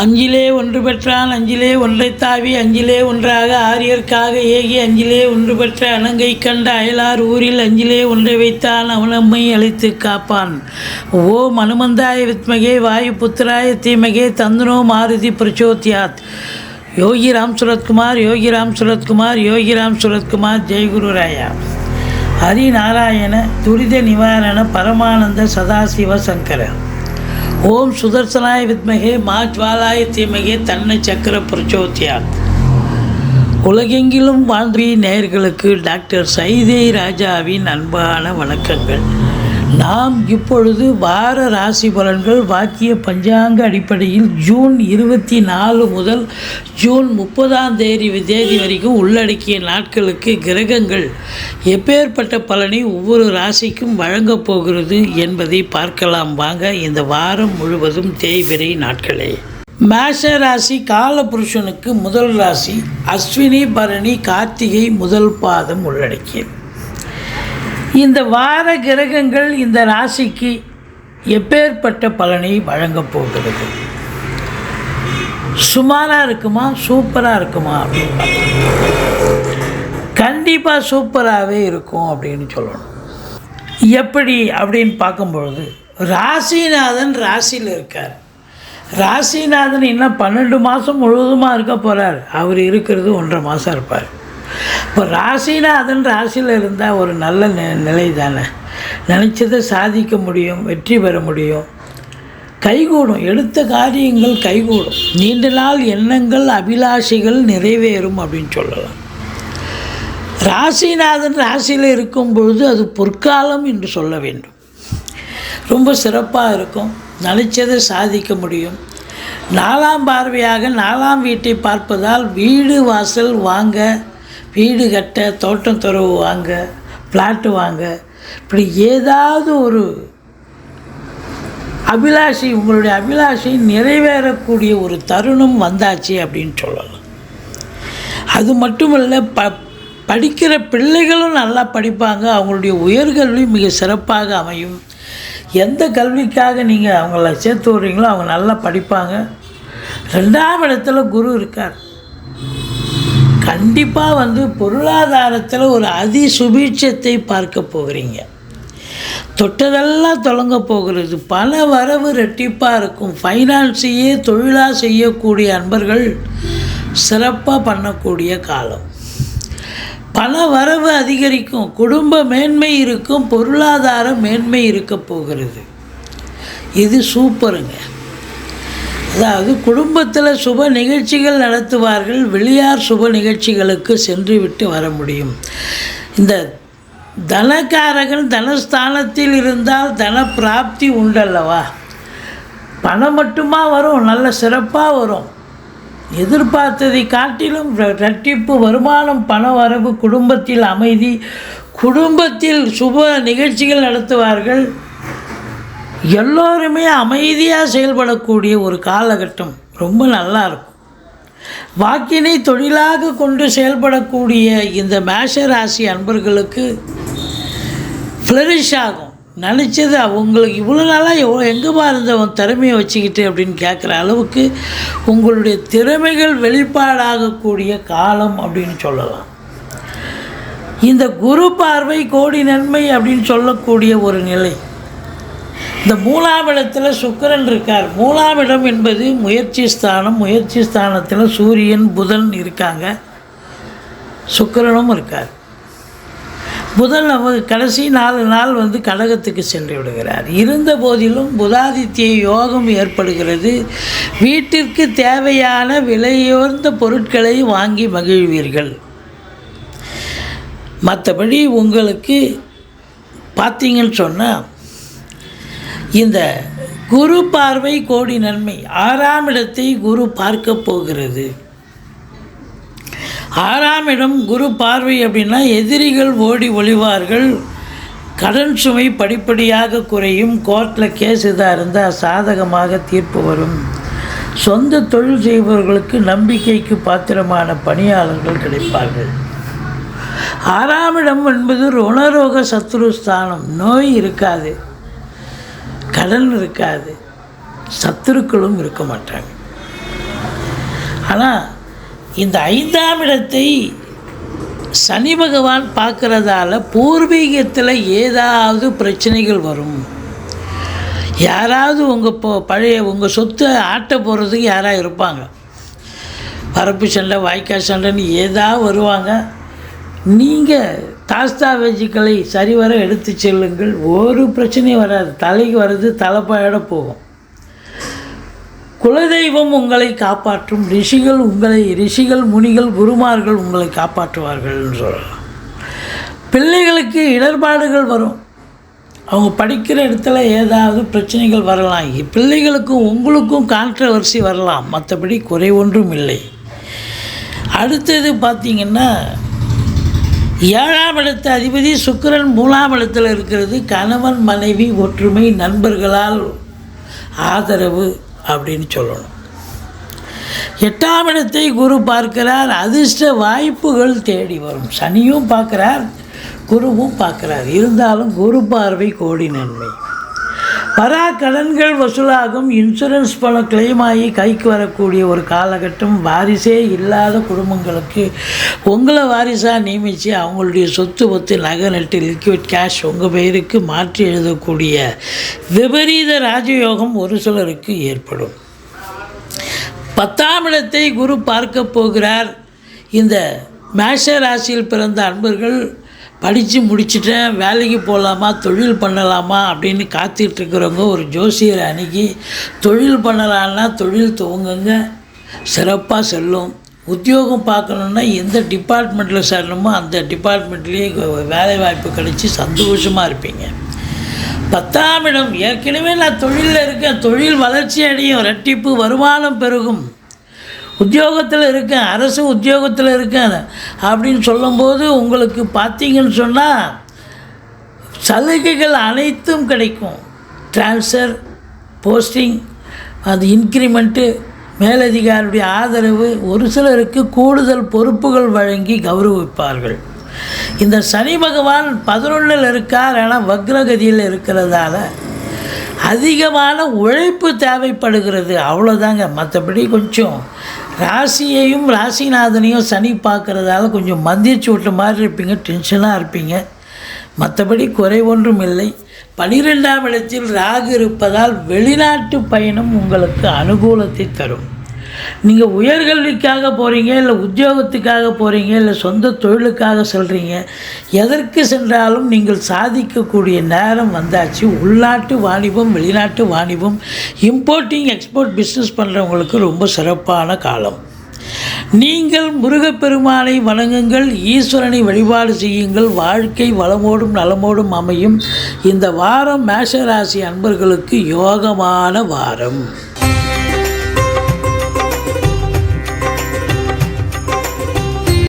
அஞ்சிலே ஒன்று பெற்றான் அஞ்சிலே ஒன்றைத் தாவி அஞ்சிலே ஒன்றாக ஆரியர்க்காக ஏகி அஞ்சிலே ஒன்று பெற்ற அணங்கை கண்ட அயலார் ஊரில் அஞ்சிலே ஒன்றை வைத்தான் அவனம்மை அழைத்து காப்பான். ஓம் அனுமந்தாய வித்மகே வாயு புத்திராய தீமகே தந்தனோ மாருதி பிரச்சோத்யாத். யோகி ராம் சுரத்குமார் யோகி ராம் சுரத்குமார் யோகி ராம் சுரத்குமார். ஜெய்குருராயா. ஹரிநாராயண துரித நிவாரண பரமானந்த சதாசிவ சங்கர. ஓம் சுதர்சனாய வித்மகே மா ஜ்வாலாய தீமகே தன்னை சக்கர பிரச்சோத்யாத். உலகெங்கிலும் வாழ்ந்த நேயர்களுக்கு டாக்டர் சைதை ராஜாவின் அன்பான வணக்கங்கள். நாம் இப்பொழுது வார ராசி பலன்கள் வாக்கிய பஞ்சாங்க அடிப்படையில் ஜூன் 24 முதல் ஜூன் 30 தேதி வரைக்கும் உள்ளடக்கிய நாட்களுக்கு கிரகங்கள் எப்பேற்பட்ட பலனை ஒவ்வொரு ராசிக்கும் வழங்கப் போகிறது என்பதை பார்க்கலாம் வாங்க. இந்த வாரம் முழுவதும் தேய்பிறை நாட்களே. மேஷ ராசி காலபுருஷனுக்கு முதல் ராசி. அஸ்வினி பரணி கார்த்திகை முதல் பாதம் உள்ளடக்கியது. இந்த வார கிரகங்கள் இந்த ராசிக்கு எப்பேற்பட்ட பலனை வழங்கப் போகிறது? சுமாராக இருக்குமா சூப்பராக இருக்குமா அப்படின்னு கண்டிப்பாக சூப்பராகவே இருக்கும் அப்படின்னு சொல்லணும். எப்படி அப்படின்னு பார்க்கும்பொழுது ராசிநாதன் ராசியில் இருக்கார். ராசிநாதன் இன்னும் 12 மாதம் முழுவதுமாக இருக்க போகிறார். அவர் இருக்கிறது 1.5 மாதம் இருப்பார். இப்போ ராசிநாதன் ராசியில் இருந்தால் ஒரு நல்ல நிலை தானே. நினச்சதை சாதிக்க முடியும், வெற்றி பெற முடியும், கைகூடும், எடுத்த காரியங்கள் கைகூடும், நீண்ட நாள் எண்ணங்கள் அபிலாஷைகள் நிறைவேறும் அப்படின்னு சொல்லலாம். ராசிநாதன் ராசியில் இருக்கும் பொழுது அது பொற்காலம் என்று சொல்ல வேண்டும். ரொம்ப சிறப்பாக இருக்கும், நினச்சதை சாதிக்க முடியும். 4ஆம் பார்வையாக 4ஆம் வீட்டை பார்ப்பதால் வீடு வாசல் வாங்க, வீடு கட்ட, தோட்டம் துறவு வாங்க, பிளாட்டு வாங்க, இப்படி ஏதாவது ஒரு அபிலாஷை, உங்களுடைய அபிலாஷை நிறைவேறக்கூடிய ஒரு தருணம் வந்தாச்சு அப்படின்னு சொல்லலாம். அது மட்டுமல்ல, படிக்கிற பிள்ளைகளும் நல்லா படிப்பாங்க. அவங்களுடைய உயர்கல்வி மிக சிறப்பாக அமையும். எந்த கல்விக்காக நீங்கள் அவங்கள சேர்த்து விட்றீங்களோ அவங்க நல்லா படிப்பாங்க. 2ஆம் இடத்துல குரு இருக்கார். கண்டிப்பாக பொருளாதாரத்தில் ஒரு அதி சுபீட்சத்தை பார்க்க போகிறீங்க. தொட்டதெல்லாம் தொடங்க போகிறது. பண வரவு ரெட்டிப்பாக இருக்கும். ஃபைனான்ஸையே தொழிலாக செய்யக்கூடிய அன்பர்கள் சிறப்பாக பண்ணக்கூடிய காலம். பண வரவு அதிகரிக்கும், குடும்ப மேன்மை இருக்கும், பொருளாதார மேன்மை இருக்க போகிறது. இது சூப்பருங்க. அதாவது குடும்பத்தில் சுப நிகழ்ச்சிகள் நடத்துவார்கள். வெளியார் சுப நிகழ்ச்சிகளுக்கு சென்று விட்டு வர முடியும். இந்த தனக்காரகன் தனஸ்தானத்தில் இருந்தால் தன பிராப்தி உண்டல்லவா. பணம் மட்டுமா வரும், நல்ல சிறப்பாக வரும். எதிர்பார்த்ததை காட்டிலும் இரட்டிப்பு வருமானம், பண வரவு, குடும்பத்தில் அமைதி, குடும்பத்தில் சுப நிகழ்ச்சிகள் நடத்துவார்கள். எல்லோருமே அமைதியாக செயல்படக்கூடிய ஒரு காலகட்டம் ரொம்ப நல்லா இருக்கும். வாக்கினை தொழிலாக கொண்டு செயல்படக்கூடிய இந்த மேஷ ராசி அன்பர்களுக்கு ஃப்ளரிஷ் ஆகும். நினச்சது அவங்களுக்கு இவ்வளோ நாளாக எங்கேப்பா இருந்தவன் திறமையை வச்சுக்கிட்டு அப்படின்னு கேட்குற அளவுக்கு உங்களுடைய திறமைகள் வெளிப்பாடாகக்கூடிய காலம் அப்படின்னு சொல்லலாம். இந்த குரு பார்வை கோடி நன்மை அப்படின்னு சொல்லக்கூடிய ஒரு நிலை. இந்த 3ஆம் இடத்துல சுக்கிரன் இருக்கார். 3ஆம் இடம் என்பது முயற்சி ஸ்தானம். முயற்சி ஸ்தானத்தில் சூரியன் புதன் இருக்காங்க, சுக்கிரனும் இருக்கார். புதன் கடைசி 4 நாள் கடகத்துக்கு சென்று விடுகிறார். இருந்த போதிலும் புதாதித்ய யோகம் ஏற்படுகிறது. வீட்டிற்கு தேவையான விலையுயர்ந்த பொருட்களை வாங்கி மகிழ்வீர்கள். மற்றபடி உங்களுக்கு பார்த்தீங்கன்னு சொன்னால் இந்த குரு பார்வை கோடி நன்மை. 6ஆம் இடத்தை குரு பார்க்க போகிறது. 6ஆம் இடம் குரு பார்வை அப்படின்னா எதிரிகள் ஓடி ஒளிவார்கள். கடன் சுமை படிப்படியாக குறையும். கோர்ட்டில் கேஸ் இதாக இருந்தால் சாதகமாக தீர்ப்பு வரும். சொந்த தொழில் செய்பவர்களுக்கு நம்பிக்கைக்கு பாத்திரமான பணியாளர்கள் கிடைப்பார்கள். 6ஆம் இடம் என்பது ருணரோக சத்ருஸ்தானம். நோய் இருக்காது, கடன் இருக்காது, சத்துருக்களும் இருக்க மாட்டாங்க. ஆனால் இந்த 5ஆம் இடத்தை சனி பகவான் பார்க்குறதால பூர்வீகத்தில் ஏதாவது பிரச்சனைகள் வரும். யாராவது உங்கள் பழைய உங்கள் சொத்தை ஆட்ட போகிறதுக்கு யாராவது இருப்பாங்க. பரப்பு சண்டை, வாய்க்கால் சண்டைன்னு ஏதாவது வருவாங்க. நீங்கள் தாஸ்தாவேஜுக்களை சரிவர எடுத்து செல்லுங்கள், ஒரு பிரச்சனையும் வராது. தலைக்கு வர்றது தலைப்பாயோட போகும். குலதெய்வம் உங்களை காப்பாற்றும். ரிஷிகள் முனிகள் குருமார்கள் உங்களை காப்பாற்றுவார்கள்னு சொல்லலாம். பிள்ளைகளுக்கு இடர்பாடுகள் வரும். அவங்க படிக்கிற இடத்துல ஏதாவது பிரச்சனைகள் வரலாம். பிள்ளைகளுக்கும் உங்களுக்கும் கான்ட்ரவர்சி வரலாம். மற்றபடி குறை ஒன்றும் இல்லை. அடுத்தது பார்த்திங்கன்னா 7ஆம் இடத்து அதிபதி சுக்கிரன் 3ஆம் இடத்தில் இருக்கிறது. கணவன் மனைவி ஒற்றுமை, நண்பர்களால் ஆதரவு அப்படின்னு சொல்லணும். 8ஆம் இடத்தை குரு பார்க்கிறார். அதிர்ஷ்ட வாய்ப்புகள் தேடி வரும். சனியும் பார்க்குறார், குருவும் பார்க்குறார். இருந்தாலும் குரு பார்வை கோடி நன்மை. வரா கடன்கள் வசூலாகும். இன்சூரன்ஸ் பணம் கிளைம் ஆகி கைக்கு வரக்கூடிய ஒரு காலகட்டம். வாரிசே இல்லாத குடும்பங்களுக்கு உங்களை வாரிசாக நியமித்து அவங்களுடைய சொத்து நகை நட்டு லிக்விட் கேஷ் உங்கள் பெயருக்கு மாற்றி எழுதக்கூடிய விபரீத ராஜயோகம் ஒரு சிலருக்கு ஏற்படும். 10ஆம் இடத்தை குரு பார்க்க போகிறார். இந்த மேஷ ராசியில் பிறந்த அன்பர்கள் படித்து முடிச்சுட்டேன், வேலைக்கு போகலாமா, தொழில் பண்ணலாமா அப்படின்னு காத்துட்ருக்கிறவங்க ஒரு ஜோசியரை அணுகி தொழில் பண்ணலான்னா தொழில் துவங்குங்க, சிறப்பாக செல்லும். உத்தியோகம் பார்க்கணுன்னா எந்த டிபார்ட்மெண்ட்டில் சேரணுமோ அந்த டிபார்ட்மெண்ட்லேயே வேலை வாய்ப்பு கிடைச்சி சந்தோஷமாக இருப்பீங்க. 10ஆம் இடம், ஏற்கனவே நான் தொழிலில் இருக்கேன், தொழில் வளர்ச்சி அடையும், ரெட்டிப்பு வருமானம் பெருகும், உத்தியோகத்தில் இருக்கேன், அரசு உத்தியோகத்தில் இருக்கேன் அப்படின்னு சொல்லும்போது உங்களுக்கு பார்த்தீங்கன்னு சொன்னால் சலுகைகள் அனைத்தும் கிடைக்கும். ட்ரான்ஸ்ஃபர், போஸ்டிங், அது இன்க்ரிமெண்ட்டு, மேலதிகாரியுடைய ஆதரவு, ஒரு சிலருக்கு கூடுதல் பொறுப்புகள் வழங்கி கௌரவிப்பார்கள். இந்த சனி பகவான் 11ல் இருக்கார். ஆனால் வக்ரகதியில் இருக்கிறதால அதிகமான உழைப்பு தேவைப்படுகிறது. அவ்வளோதாங்க. மற்றபடி கொஞ்சம் ராசியையும் ராசிநாதனையும் சனி பார்க்குறதால கொஞ்சம் மந்திரிச்சு விட்ட மாதிரி இருப்பீங்க, டென்ஷனாக இருப்பீங்க. மற்றபடி குறை ஒன்றும் இல்லை. 12ஆம் இடத்தில் ராகு இருப்பதால் வெளிநாட்டு பயணம் உங்களுக்கு அனுகூலத்தை தரும். நீங்கள் உயர்கல்விக்காக போகிறீங்க, இல்லை உத்தியோகத்துக்காக போகிறீங்க, இல்லை சொந்த தொழிலுக்காக செல்கிறீங்க, எதற்கு சென்றாலும் நீங்கள் சாதிக்கக்கூடிய நேரம் வந்தாச்சு. உள்நாட்டு வாணிபம், வெளிநாட்டு வாணிபம், இம்போர்ட்டிங் எக்ஸ்போர்ட் பிஸ்னஸ் பண்ணுறவங்களுக்கு ரொம்ப சிறப்பான காலம். நீங்கள் முருகப்பெருமானை வணங்குங்கள், ஈஸ்வரனை வழிபாடு செய்யுங்கள். வாழ்க்கை வளமோடும் நலமோடும் அமையும். இந்த வாரம் மேஷராசி அன்பர்களுக்கு யோகமான வாரம்.